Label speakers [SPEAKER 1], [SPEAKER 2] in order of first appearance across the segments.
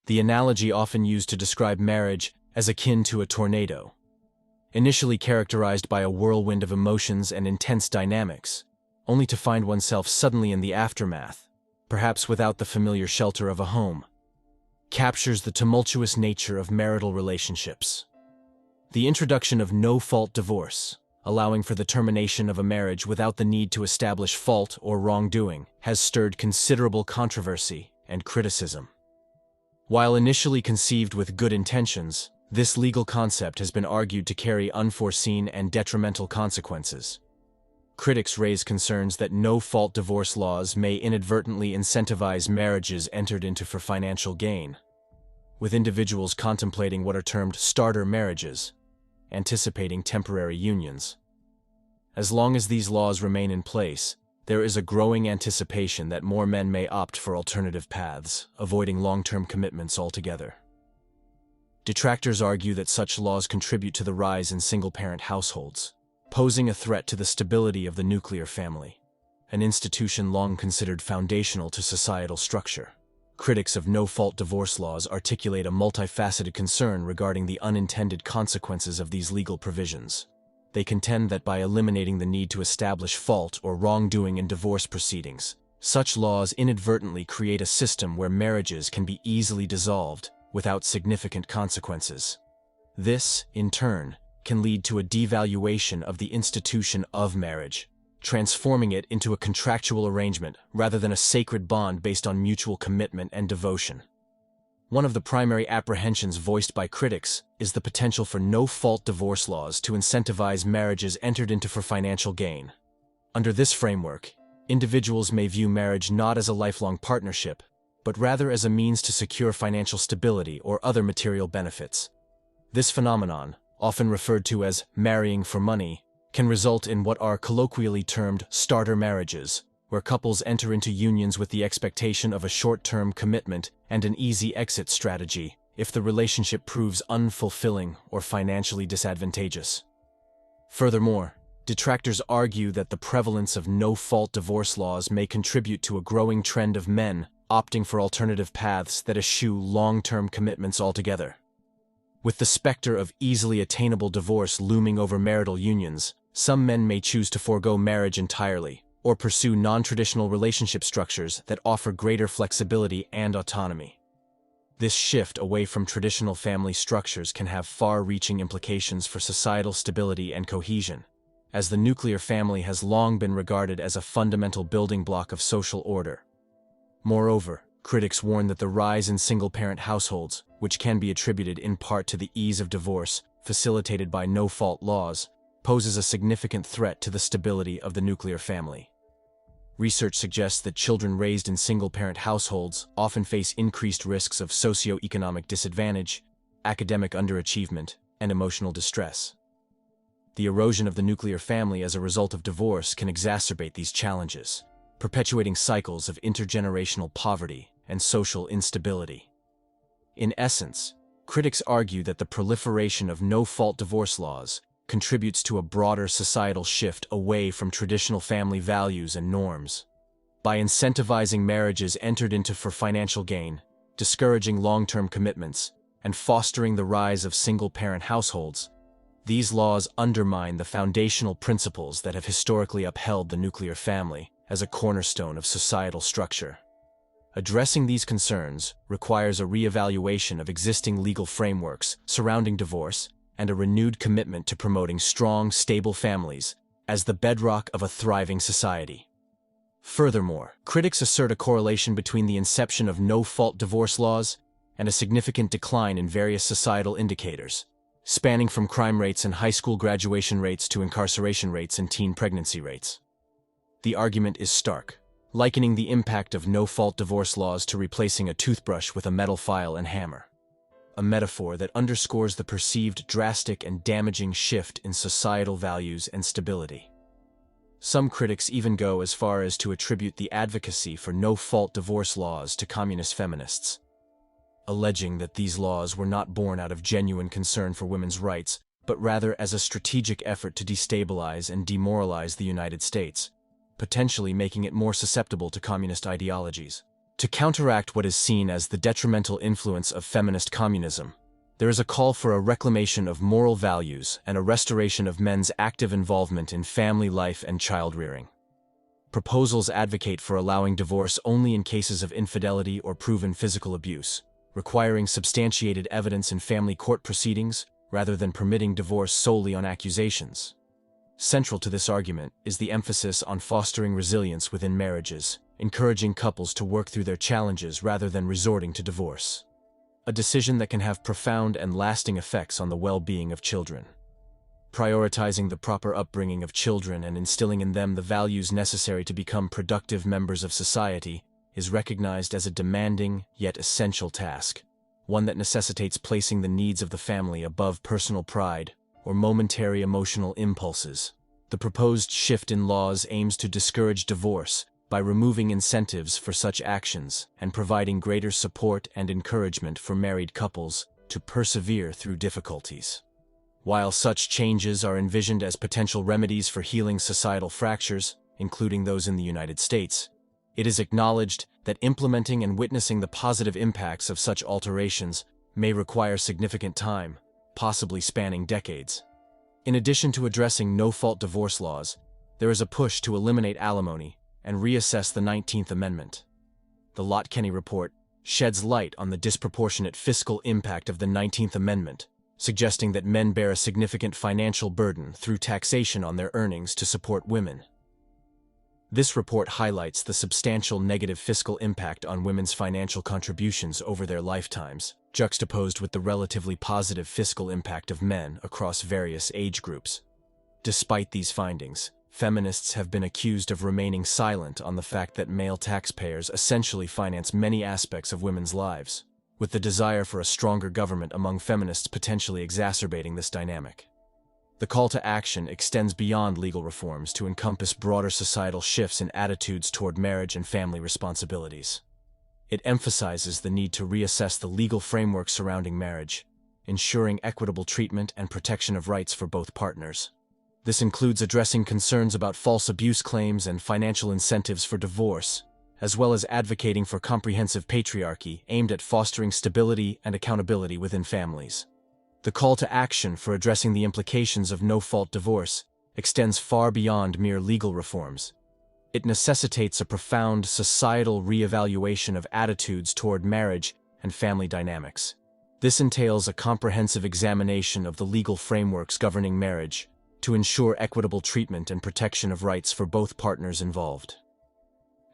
[SPEAKER 1] the analogy often used to describe marriage as akin to a tornado. Initially characterized by a whirlwind of emotions and intense dynamics, only to find oneself suddenly in the aftermath, perhaps without the familiar shelter of a home, captures the tumultuous nature of marital relationships. The introduction of no-fault divorce, allowing for the termination of a marriage without the need to establish fault or wrongdoing, has stirred considerable controversy and criticism. While initially conceived with good intentions, this legal concept has been argued to carry unforeseen and detrimental consequences. Critics raise concerns that no-fault divorce laws may inadvertently incentivize marriages entered into for financial gain, with individuals contemplating what are termed starter marriages, anticipating temporary unions. As long as these laws remain in place, there is a growing anticipation that more men may opt for alternative paths, avoiding long-term commitments altogether. Detractors argue that such laws contribute to the rise in single-parent households, posing a threat to the stability of the nuclear family, an institution long considered foundational to societal structure. Critics of no-fault divorce laws articulate a multifaceted concern regarding the unintended consequences of these legal provisions. They contend that by eliminating the need to establish fault or wrongdoing in divorce proceedings, such laws inadvertently create a system where marriages can be easily dissolved without significant consequences. This, in turn, can lead to a devaluation of the institution of marriage, transforming it into a contractual arrangement rather than a sacred bond based on mutual commitment and devotion. One of the primary apprehensions voiced by critics is the potential for no-fault divorce laws to incentivize marriages entered into for financial gain. Under this framework, individuals may view marriage not as a lifelong partnership, but rather as a means to secure financial stability or other material benefits. This phenomenon, often referred to as marrying for money, can result in what are colloquially termed starter marriages, where couples enter into unions with the expectation of a short-term commitment and an easy exit strategy if the relationship proves unfulfilling or financially disadvantageous. Furthermore, detractors argue that the prevalence of no-fault divorce laws may contribute to a growing trend of men opting for alternative paths that eschew long-term commitments altogether. With the specter of easily attainable divorce looming over marital unions, some men may choose to forego marriage entirely, or pursue non-traditional relationship structures that offer greater flexibility and autonomy. This shift away from traditional family structures can have far-reaching implications for societal stability and cohesion, as the nuclear family has long been regarded as a fundamental building block of social order. Moreover, critics warn that the rise in single-parent households, which can be attributed in part to the ease of divorce facilitated by no-fault laws, poses a significant threat to the stability of the nuclear family. Research suggests that children raised in single-parent households often face increased risks of socioeconomic disadvantage, academic underachievement, and emotional distress. The erosion of the nuclear family as a result of divorce can exacerbate these challenges, perpetuating cycles of intergenerational poverty and social instability. In essence, critics argue that the proliferation of no-fault divorce laws contributes to a broader societal shift away from traditional family values and norms. By incentivizing marriages entered into for financial gain, discouraging long-term commitments, and fostering the rise of single-parent households, these laws undermine the foundational principles that have historically upheld the nuclear family as a cornerstone of societal structure. Addressing these concerns requires a re-evaluation of existing legal frameworks surrounding divorce and a renewed commitment to promoting strong, stable families as the bedrock of a thriving society. Furthermore, critics assert a correlation between the inception of no-fault divorce laws and a significant decline in various societal indicators, spanning from crime rates and high school graduation rates to incarceration rates and teen pregnancy rates. The argument is stark, likening the impact of no-fault divorce laws to replacing a toothbrush with a metal file and hammer, a metaphor that underscores the perceived drastic and damaging shift in societal values and stability. Some critics even go as far as to attribute the advocacy for no-fault divorce laws to communist feminists, alleging that these laws were not born out of genuine concern for women's rights, but rather as a strategic effort to destabilize and demoralize the United States, potentially making it more susceptible to communist ideologies. To counteract what is seen as the detrimental influence of feminist communism, there is a call for a reclamation of moral values and a restoration of men's active involvement in family life and child-rearing. Proposals advocate for allowing divorce only in cases of infidelity or proven physical abuse, requiring substantiated evidence in family court proceedings rather than permitting divorce solely on accusations. Central to this argument is the emphasis on fostering resilience within marriages, encouraging couples to work through their challenges rather than resorting to divorce. A decision that can have profound and lasting effects on the well-being of children. Prioritizing the proper upbringing of children and instilling in them the values necessary to become productive members of society is recognized as a demanding yet essential task, one that necessitates placing the needs of the family above personal pride or momentary emotional impulses. The proposed shift in laws aims to discourage divorce by removing incentives for such actions and providing greater support and encouragement for married couples to persevere through difficulties. While such changes are envisioned as potential remedies for healing societal fractures, including those in the United States, it is acknowledged that implementing and witnessing the positive impacts of such alterations may require significant time, possibly spanning decades. In addition to addressing no-fault divorce laws, there is a push to eliminate alimony and reassess the 19th Amendment. The Lott-Kenney report sheds light on the disproportionate fiscal impact of the 19th Amendment, suggesting that men bear a significant financial burden through taxation on their earnings to support women. This report highlights the substantial negative fiscal impact on women's financial contributions over their lifetimes, juxtaposed with the relatively positive fiscal impact of men across various age groups. Despite these findings, feminists have been accused of remaining silent on the fact that male taxpayers essentially finance many aspects of women's lives, with the desire for a stronger government among feminists potentially exacerbating this dynamic. The call to action extends beyond legal reforms to encompass broader societal shifts in attitudes toward marriage and family responsibilities. It emphasizes the need to reassess the legal framework surrounding marriage, ensuring equitable treatment and protection of rights for both partners. This includes addressing concerns about false abuse claims and financial incentives for divorce, as well as advocating for comprehensive patriarchy aimed at fostering stability and accountability within families. The call to action for addressing the implications of no-fault divorce extends far beyond mere legal reforms. It necessitates a profound societal reevaluation of attitudes toward marriage and family dynamics. This entails a comprehensive examination of the legal frameworks governing marriage to ensure equitable treatment and protection of rights for both partners involved.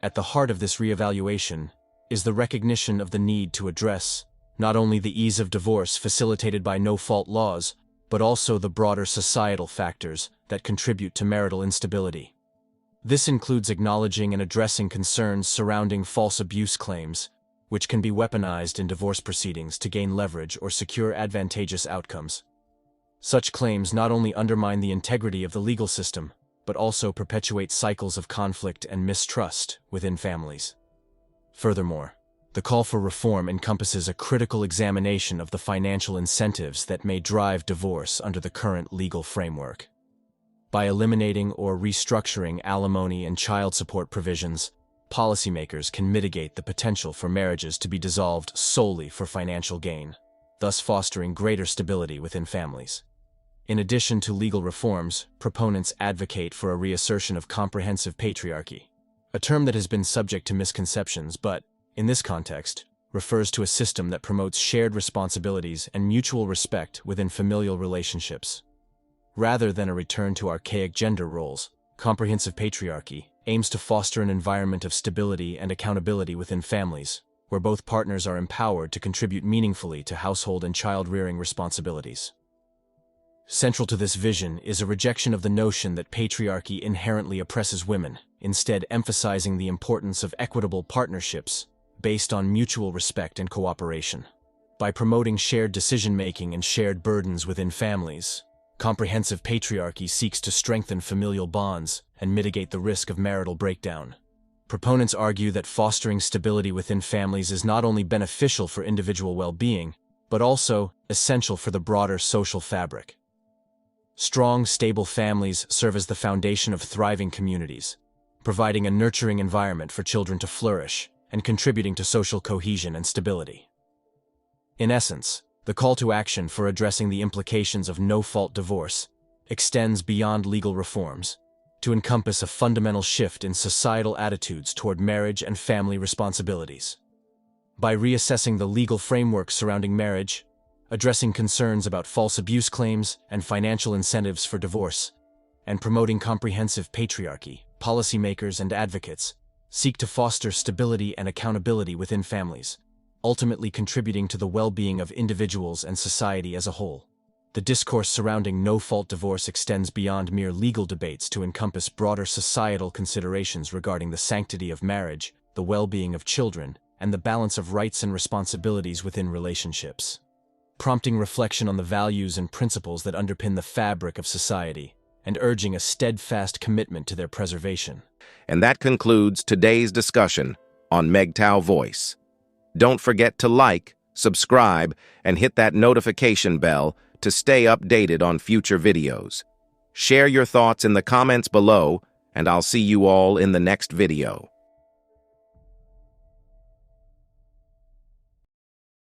[SPEAKER 1] At the heart of this reevaluation is the recognition of the need to address not only the ease of divorce facilitated by no-fault laws, but also the broader societal factors that contribute to marital instability. This includes acknowledging and addressing concerns surrounding false abuse claims, which can be weaponized in divorce proceedings to gain leverage or secure advantageous outcomes. Such claims not only undermine the integrity of the legal system, but also perpetuate cycles of conflict and mistrust within families. Furthermore, the call for reform encompasses a critical examination of the financial incentives that may drive divorce under the current legal framework. By eliminating or restructuring alimony and child support provisions, policymakers can mitigate the potential for marriages to be dissolved solely for financial gain, thus fostering greater stability within families. In addition to legal reforms, proponents advocate for a reassertion of comprehensive patriarchy, a term that has been subject to misconceptions but, in this context, refers to a system that promotes shared responsibilities and mutual respect within familial relationships. Rather than a return to archaic gender roles, comprehensive patriarchy aims to foster an environment of stability and accountability within families, where both partners are empowered to contribute meaningfully to household and child-rearing responsibilities. Central to this vision is a rejection of the notion that patriarchy inherently oppresses women, instead emphasizing the importance of equitable partnerships based on mutual respect and cooperation. By promoting shared decision-making and shared burdens within families, comprehensive patriarchy seeks to strengthen familial bonds and mitigate the risk of marital breakdown. Proponents argue that fostering stability within families is not only beneficial for individual well-being, but also essential for the broader social fabric. Strong, stable families serve as the foundation of thriving communities, providing a nurturing environment for children to flourish and contributing to social cohesion and stability. In essence, the call to action for addressing the implications of no-fault divorce extends beyond legal reforms to encompass a fundamental shift in societal attitudes toward marriage and family responsibilities. By reassessing the legal framework surrounding marriage, addressing concerns about false abuse claims and financial incentives for divorce, and promoting comprehensive patriarchy, policymakers and advocates seek to foster stability and accountability within families, ultimately contributing to the well-being of individuals and society as a whole. The discourse surrounding no-fault divorce extends beyond mere legal debates to encompass broader societal considerations regarding the sanctity of marriage, the well-being of children, and the balance of rights and responsibilities within relationships, prompting reflection on the values and principles that underpin the fabric of society, and urging a steadfast commitment to their preservation.
[SPEAKER 2] And that concludes today's discussion on MGTOW Voice. Don't forget to like, subscribe, and hit that notification bell to stay updated on future videos. Share your thoughts in the comments below, and I'll see you all in the next video.